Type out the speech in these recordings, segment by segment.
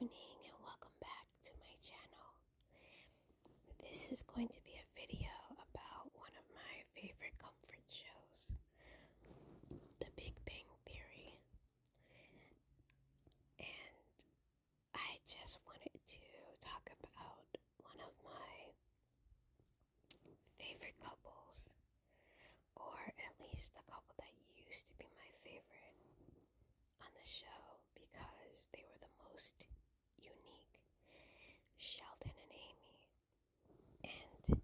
evening and welcome back to my channel. This is going to be a video about one of my favorite comfort shows, The Big Bang Theory. And I just wanted to talk about one of my favorite couples, or at least a couple that used to be my favorite on the show because they were the most unique, Sheldon and Amy. And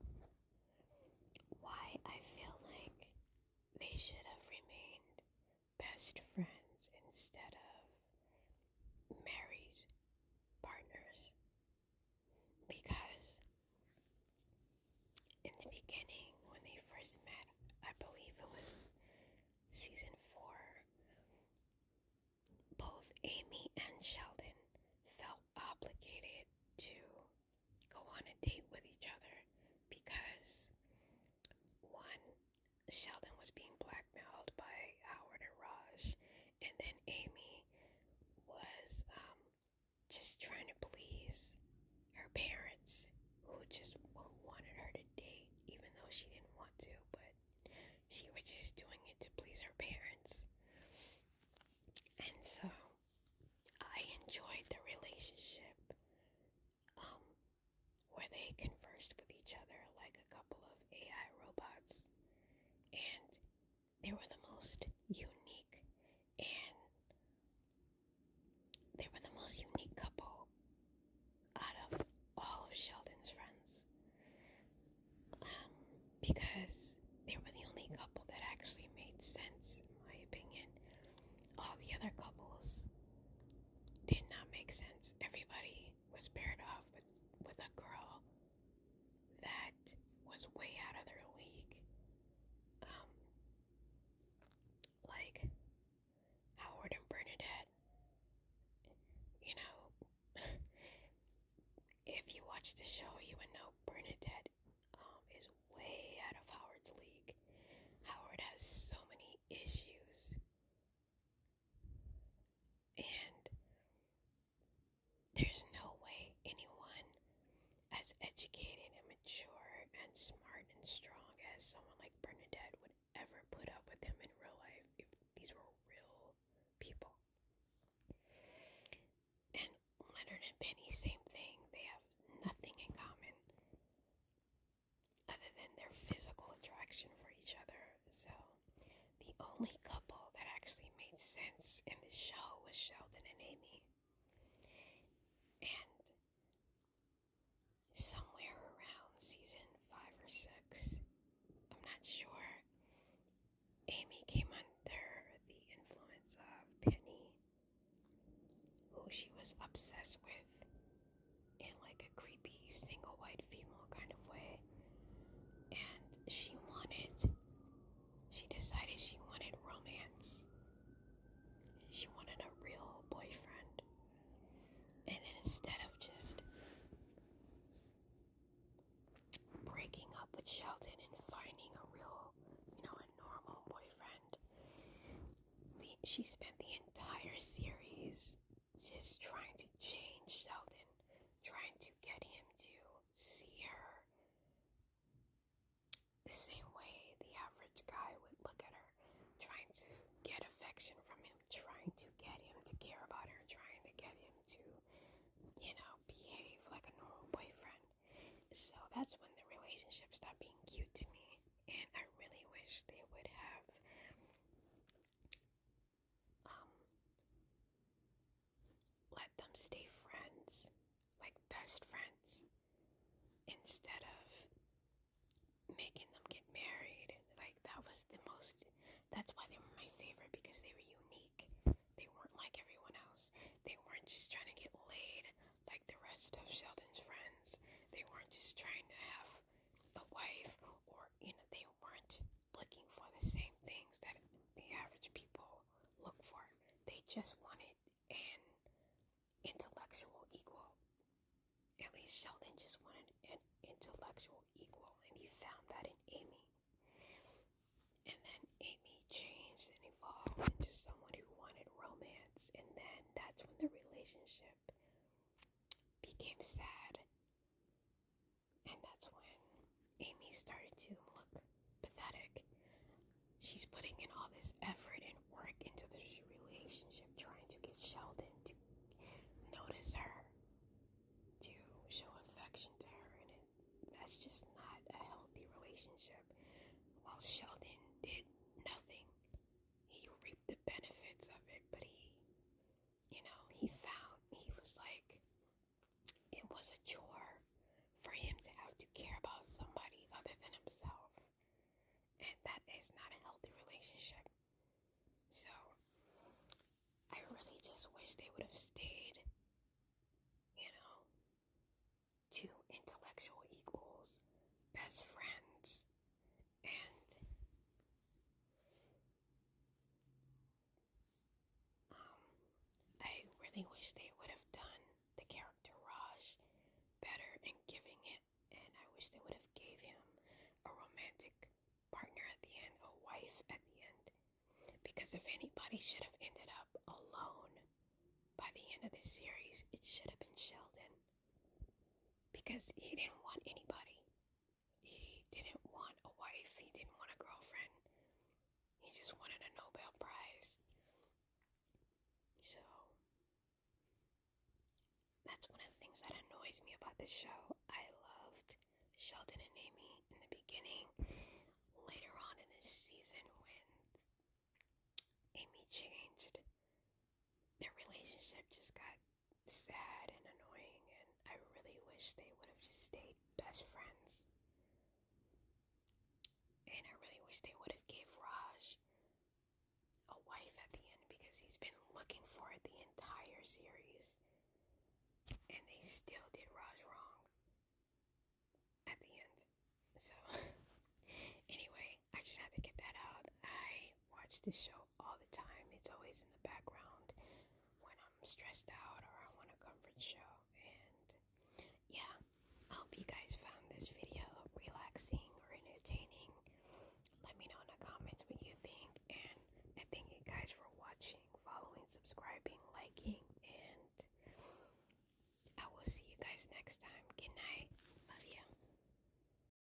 why I feel like they should have remained best friends instead of married partners. Because in the beginning, when they first met, I believe it was season 4, both Amy and Sheldon felt obligated to go on a date with each other because one, Sheldon was being blackmailed by Howard and Raj, and then Amy was just trying to please her parents, who wanted her to date, even though she didn't want to, but she was just doing it to please her parents. And so I enjoyed the relationship where they conversed with each other like a couple of AI robots. And they were the most unique, and they were the most unique couple out of all of Sheldon's friends. Because they were the only couple that actually made sense, in my opinion. All the other couples did not make sense. Everybody was paired off with a girl that was way out of their league. Like Howard and Bernadette. You know, if you watch the show, you would know Bernadette is way out of Howard's league. Howard has so many issues. And there's no way anyone as educated and mature and smart and strong as someone like Bernadette would ever put up with him in real life if these were real people. And Leonard and Penny, same thing. They have nothing in common other than their physical attraction for each other. So the only couple that actually made sense in this show was Sheldon and Amy. And somewhere around season 5 or 6, I'm not sure, Amy came under the influence of Penny, who she was obsessed with in like a creepy single white female kind of way. And she decided she wanted romance. She wanted a real boyfriend. And instead of just breaking up with Sheldon and finding a real, a normal boyfriend, she spent the entire series just trying to change Sheldon, trying to get him to see her the same way the average guy would look at her, trying to get affection from him, trying to get him to care about her, trying to get him to, behave like a normal boyfriend. So that's when the relationship stopped being cute to me, and I really wish they would have let them stay friends, like best friends, instead of making them get married. Like that's why they were my favorite, because they were unique. They weren't like everyone else. They weren't just trying to get laid like the rest of Sheldon's friends. They weren't just trying to have a wife, or they weren't looking for the same things that the average people look for. They just wanted an intellectual equal. At least Sheldon just wanted an intellectual equal, and he found that in Amy. And then Amy changed and evolved into someone who wanted romance, and then that's when the relationship is not a healthy relationship. So I really just wish they would have stayed, two intellectual equals, best friends, and I really wish they would have done the character Raj better in giving it, and I wish they would have gave him a romantic partner at the end, a wife at the end, because if anybody should have ended up alone by the end of this series, it should have been Sheldon, because he didn't want anybody. He didn't want a wife, he didn't want a girlfriend, he just wanted a Nobel Prize. So that's one of the things that annoys me about this show. I loved Sheldon and Amy in the beginning. Later on in this season, when Amy changed, their relationship just got sad and annoying, and I really wish they would have just stayed best friends. And I really wish they would have gave Raj a wife at the end, because he's been looking for it the entire series, and they still did Raj wrong at the end. So anyway, I just had to get that out. I watch this show all the time. It's always in the background when I'm stressed out